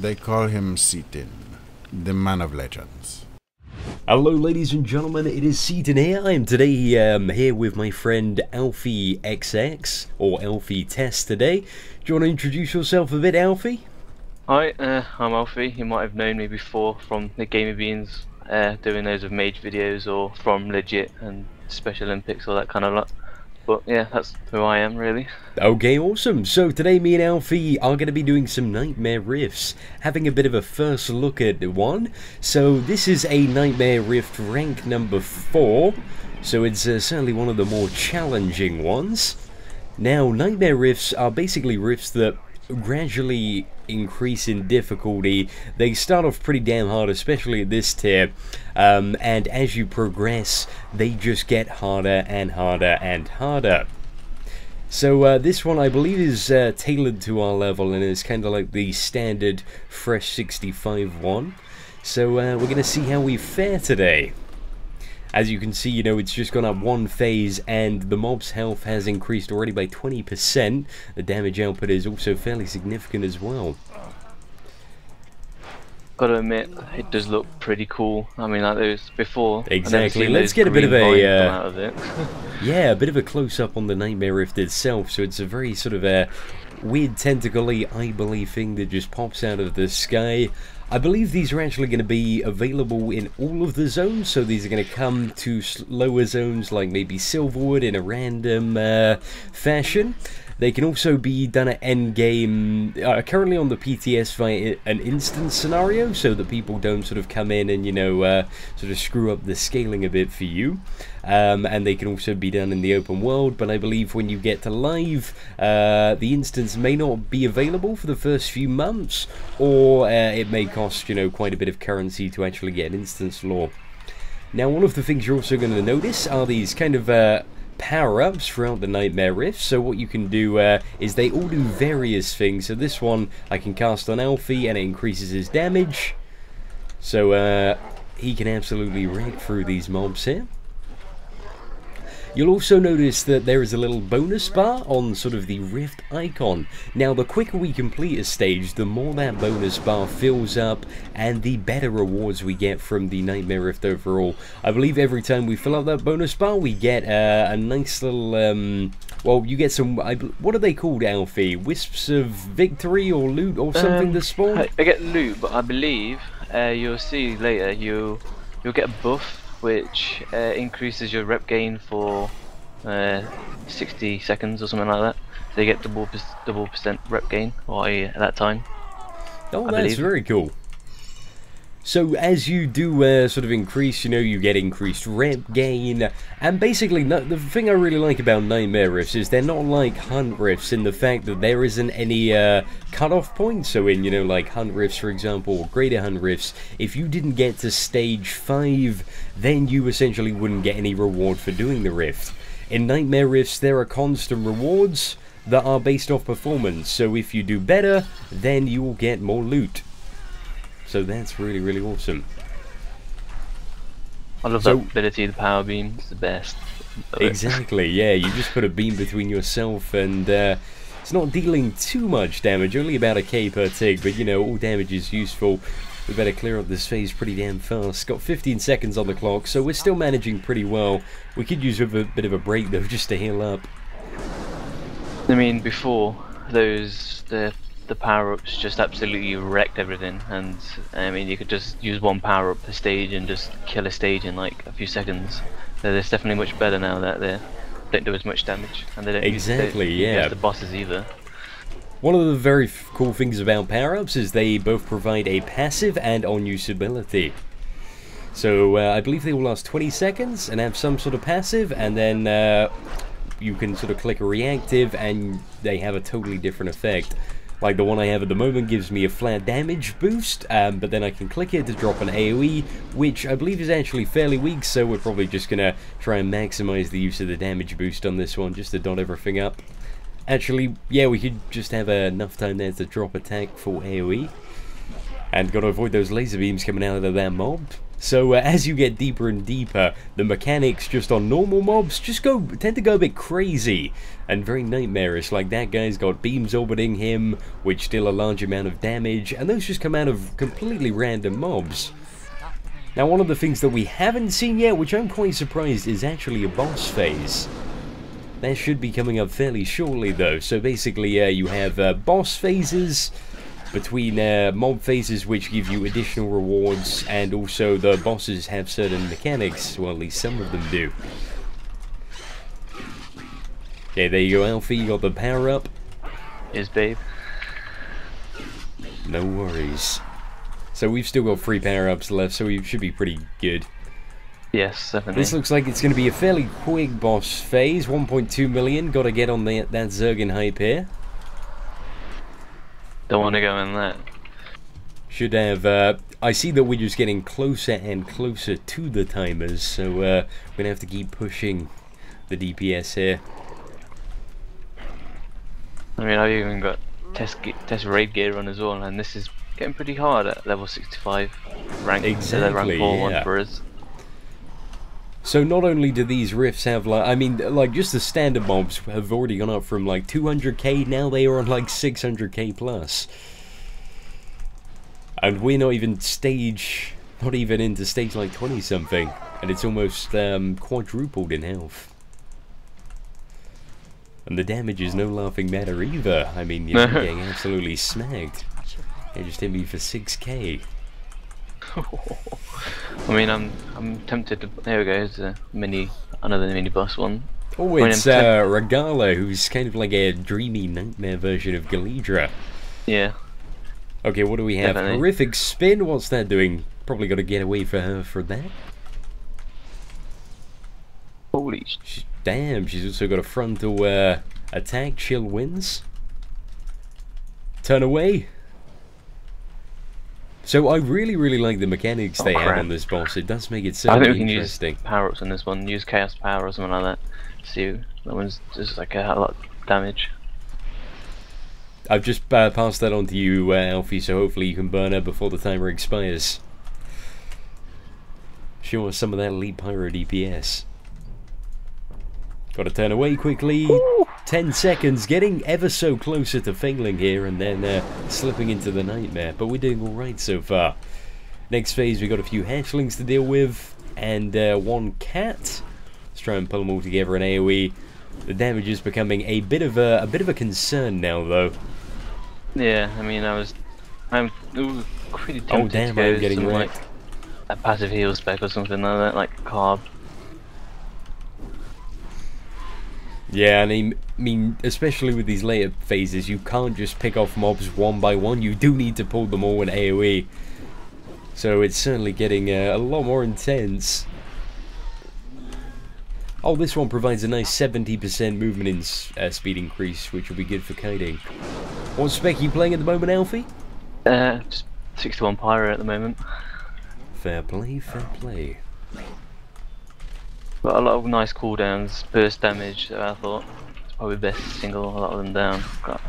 They call him Seatin, the man of legends. Hello ladies and gentlemen, it is Seatin here. I am today here with my friend Alfie XX, or Alfie Test today. Do you want to introduce yourself a bit, Alfie? Hi, I'm Alfie. You might have known me before from the Gamer Beans, doing those of mage videos, or from Legit and Special Olympics, all that kind of lot. But yeah, that's who I am really. Okay, awesome. So today me and Alfie are going to be doing some Nightmare Rifts, having a bit of a first look at one. So this is a Nightmare Rift rank number 4, so it's certainly one of the more challenging ones. Now, Nightmare Rifts are basically rifts that gradually increase in difficulty. They start off pretty damn hard, especially at this tier, and as you progress they just get harder and harder and harder. So this one I believe is tailored to our level and is kind of like the standard fresh 65 one. So we're gonna see how we fare today. As you can see, you know, it's just gone up one phase and the mob's health has increased already by 20%. The damage output is also fairly significant as well. Gotta admit, it does look pretty cool. I mean, like those before. Exactly. Let's get a bit of a out of it. yeah, a bit of a close-up on the Nightmare Rift itself. So it's a very sort of a weird tentacly, eye-believe thing that just pops out of the sky. I believe these are actually going to be available in all of the zones, so these are going to come to lower zones like maybe Silverwood in a random fashion. They can also be done at endgame, currently on the PTS via an instance scenario, so that people don't sort of come in and, you know, sort of screw up the scaling a bit for you. And they can also be done in the open world, but I believe when you get to live, the instance may not be available for the first few months, or it may cost, you know, quite a bit of currency to actually get an instance lore. Now, one of the things you're also going to notice are these kind of power-ups throughout the Nightmare Rift. So what you can do is they all do various things. So this one I can cast on Alfie and it increases his damage, so he can absolutely wreck through these mobs here. You'll also notice that there is a little bonus bar on sort of the Rift icon. Now, the quicker we complete a stage, the more that bonus bar fills up, and the better rewards we get from the Nightmare Rift overall. I believe every time we fill up that bonus bar, we get a nice little, well, you get some, what are they called, Alfie? Wisps of victory or loot or something to spawn? I get loot, but I believe, you'll see later, you'll get a buff which increases your rep gain for 60 seconds or something like that. So you get double percent rep gain at that time. Oh, that's very cool. So as you do sort of increase, you know, you get increased rep gain, and basically the thing I really like about Nightmare Rifts is they're not like Hunt Rifts in the fact that there isn't any cut-off point. So in, you know, like Hunt Rifts, for example, or Greater Hunt Rifts, if you didn't get to stage 5, then you essentially wouldn't get any reward for doing the Rift. In Nightmare Rifts, there are constant rewards that are based off performance, so if you do better, then you will get more loot. So that's really, really awesome. I love that ability, the power beam, it's the best. Exactly, yeah, you just put a beam between yourself and it's not dealing too much damage, only about a K per tick, but you know, all damage is useful. We better clear up this phase pretty damn fast. Got 15 seconds on the clock, so we're still managing pretty well. We could use a bit of a break though, just to heal up. I mean, before, the power-ups just absolutely wrecked everything, and I mean, you could just use one power-up per stage and just kill a stage in like a few seconds. So it's definitely much better now that they don't do as much damage, and they don't use the bosses either. One of the very cool things about power-ups is they both provide a passive and on-use ability. So I believe they will last 20 seconds and have some sort of passive, and then you can sort of click a reactive and they have a totally different effect. Like the one I have at the moment gives me a flat damage boost, but then I can click it to drop an AoE, which I believe is actually fairly weak, so we're probably just going to try and maximize the use of the damage boost on this one, just to dot everything up. Actually, yeah, we could just have enough time there to drop attack for AoE. And got to avoid those laser beams coming out of that mob. So as you get deeper and deeper, the mechanics just on normal mobs just tend to go a bit crazy and very nightmarish. Like that guy's got beams orbiting him, which deal a large amount of damage, and those just come out of completely random mobs. Now, one of the things that we haven't seen yet, which I'm quite surprised, is actually a boss phase. That should be coming up fairly shortly, though. So basically, you have boss phases between mob phases, which give you additional rewards, and also the bosses have certain mechanics. Well, at least some of them do. Okay, there you go, Alfie. You got the power up. Yes, babe. No worries. So we've still got 3 power-ups left, so we should be pretty good. Yes, definitely. This looks like it's going to be a fairly quick boss phase. 1.2 million. Got to get on that Zergen hype here. Don't want to go in that. Should have... I see that we're just getting closer and closer to the timers, so we're going to have to keep pushing the DPS here. I mean, I've even got test raid gear on as well, and this is getting pretty hard at level 65 rank. Exactly, rank 4 yeah. one for us. So not only do these rifts have, like, I mean, like, just the standard mobs have already gone up from, like, 200k, now they are on, like, 600k plus. And we're not even into stage, like, 20-something, and it's almost, quadrupled in health. And the damage is no laughing matter either. I mean, you're getting absolutely smacked. They just hit me for 6k. I mean, I'm tempted to. There we go. It's another mini boss one. Oh, it's Regala, who's kind of like a dreamy nightmare version of Galidra. Yeah. Okay, what do we have? Definitely. Horrific spin. What's that doing? Probably got to get away for her for that. Holy. Damn, she's also got a frontal attack. Chill wins. Turn away. So I really, really like the mechanics they have on this boss. It does make it so interesting. Use power-ups on this one. Use Chaos Power or something like that. See, that one's just like a lot of damage. I've just passed that on to you, Alfie, so hopefully you can burn her before the timer expires. Show us some of that elite pyro DPS. Gotta turn away quickly. Ooh. 10 seconds, getting ever so closer to failing here and then slipping into the nightmare. But we're doing alright so far. Next phase, we've got a few hatchlings to deal with and 1 cat. Let's try and pull them all together in AoE. The damage is becoming a bit of a concern now, though. Yeah, I mean, I'm pretty tempted oh damn, to go I'm getting like a passive heal spec or something like that, like carb. Yeah, and I mean, especially with these later phases, you can't just pick off mobs one by one. You do need to pull them all in AoE. So it's certainly getting a lot more intense. Oh, this one provides a nice 70% movement in speed increase, which will be good for kiting. What spec are you playing at the moment, Alfie? Just 61 pyro at the moment. Fair play, fair play. Got a lot of nice cooldowns, burst damage, so I thought it's probably best to single a lot of them down. Got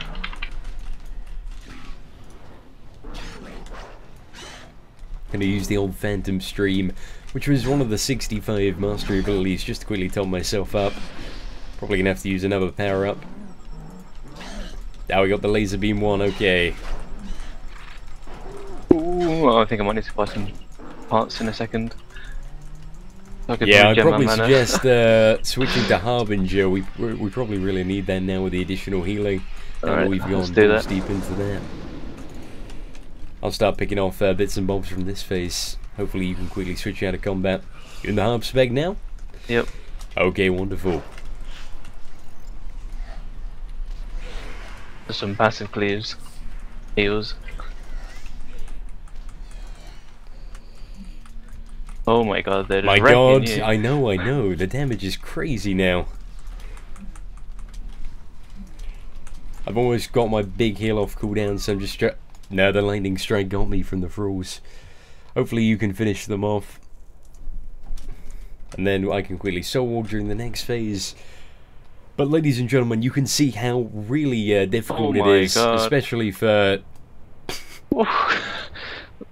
Gonna use the old Phantom Stream, which was one of the 65 mastery abilities, just to quickly top myself up. Probably gonna have to use another power up. Now we got the laser beam one, okay. Ooh, I think I might need to buy some parts in a second. Yeah, I'd probably suggest switching to Harbinger. We probably really need that now with the additional healing. And we've gone deep into that. I'll start picking off bits and bobs from this phase. Hopefully you can quickly switch out of combat. You in the harp spec now? Yep. Okay, wonderful. Some passive clears. Heals. Oh my god, they're just wrecking you. I know. The damage is crazy now. I've almost got my big heal off cooldown, so I'm just... No, the lightning strike got me from the thralls. Hopefully you can finish them off. And then I can quickly soul walk during the next phase. But ladies and gentlemen, you can see how really difficult it is. God. Especially for...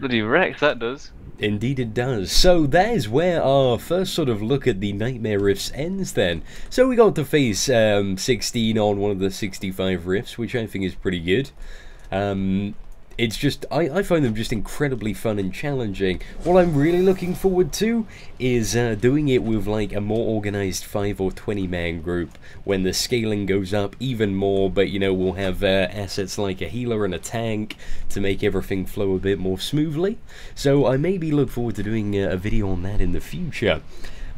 Bloody wrecks that does. Indeed it does. So that is where our first sort of look at the Nightmare Rifts ends then. So we got to face 16 on one of the 65 rifts, which I think is pretty good. It's just, I find them just incredibly fun and challenging. What I'm really looking forward to is doing it with like a more organized 5 or 20 man group when the scaling goes up even more, but you know, we'll have assets like a healer and a tank to make everything flow a bit more smoothly. So I maybe look forward to doing a video on that in the future.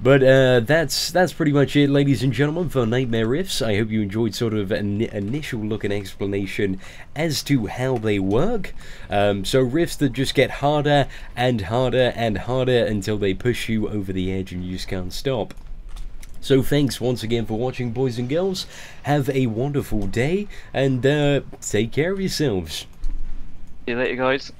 But that's pretty much it, ladies and gentlemen, for Nightmare Rifts. I hope you enjoyed sort of an initial look and explanation as to how they work. So rifts that just get harder and harder and harder until they push you over the edge and you just can't stop. So thanks once again for watching, boys and girls. Have a wonderful day and take care of yourselves. See you later, guys.